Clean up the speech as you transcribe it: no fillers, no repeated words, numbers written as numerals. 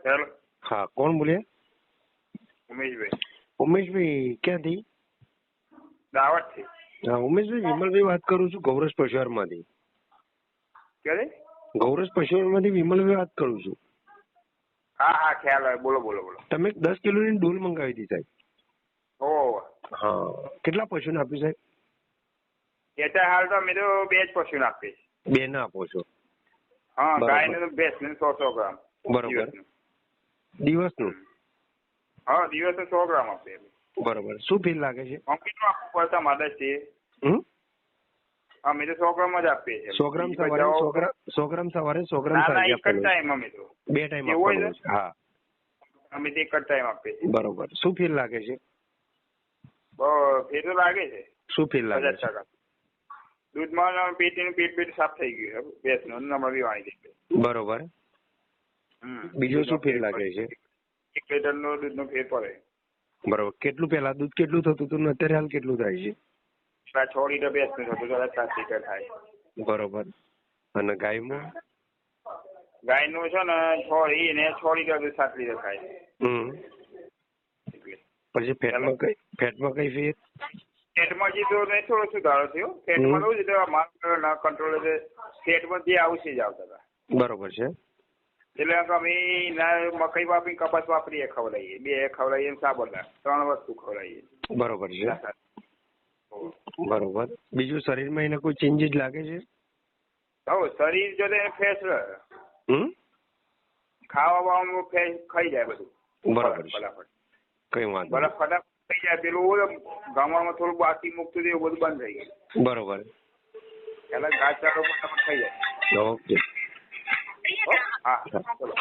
Hello, હા, કોણ બોલ્યા? ઉમેશભાઈ ઉમેશભાઈ ક્યાંથી? દાવતથી. હા, ઉમેશભાઈ વિમલભાઈ વાત કરું છું ગૌરસ પશુહારમાંથી. ક્યારે? ગૌરસ પશુહારમાંથી વિમલભાઈ વાત કરું છું. હા હા, ખ્યાલ આવે. બોલો બોલો બોલો. તમે 10 કિલોની ડોલ મંગાવી હતી સાહેબ. ઓહ, હા, કેટલા પશુને આપ્યું સાહેબ? અત્યારે હાલ તો અમે તો 2 જ પશુને આપીએ છીએ. 2 ને આપો છો? હા, બરાબર. ગાયને તો ભેંસને 100 ગ્રામ બરોબર. દિવસનું? હા, દિવસે 100 ગ્રામ આપીએ. બરોબર. શું ફીલ લાગે છે? કંપનીનું આપવું પડતા માદા છે. અમે તો 100 ગ્રામ જ આપીએ છીએ. 100 ગ્રામ સવારે, 100 ગ્રામ સવારે, 100 ગ્રામ ના સાંજે એક જ આપવાનું? ટાઈમ અમે તો 2 ટાઈમ એવું હોય આપવાનું છે? છે. હા, અમે તો એક જ ટાઈમ આપીએ છીએ. બરોબર. શું ફીલ લાગે છે? ફેર તો લાગે છે. શું ફીલ લાગે છે? 50%. દૂધમાં પેટ સાફ થઈ ગયું ભેંસનું, નમળ બી વાળી દે. બરોબર. બીજું શું ફીલ લાગે છે? 1 લીટરનો દૂધનો ફેર પડે. બરોબર. કેટલું પેલા દૂધ કેટલું થતું હતું ને અત્યારે હાલ કેટલું થાય છે? 6 લીટર ભેંસનું થતું, 7 લીટર થાય. બરોબર. અને ગાયમાં? ગાયનું છે ને 6 લીટર 7 લીટર થાય. પછી ફેટમાં કઈ ફેર? ફેટમાં જે તો નહીં, થોડો સુધારો થયો. ફેટમાં એવું છે માલ ના કંટ્રોલ ફેટમાં જે આવશે જ આવતા હતા. બરોબર છે. એટલે અમે મકઈ વાપરી કપાસ વાપરીએ, ખવડાવીએ 2 ખવડાવીએ, સાબરદાર 3 વસ્તુ ખવડાવીએ. બરોબર છે. બરોબર. બીજું શરીરમાં એને કોઈ ચેન્જીસ લાગે છે? શરીર જો ફ્રેશ રહે. ખાવા બાવામાં ફ્રેશ ખાઈ જાય બધું. બરાબર છે. ફટાફટ કઈ વાંધો બરફ ફટાફટ થઈ જાય. પેલું ગામડામાં થોડું બાકી મૂકતું હતું, એવું બધું બંધ થઈ ગયું. બરોબર. પેલા ઘાસચારો ફટાફટ થઈ જાય. ઓકે. હા, ચલો.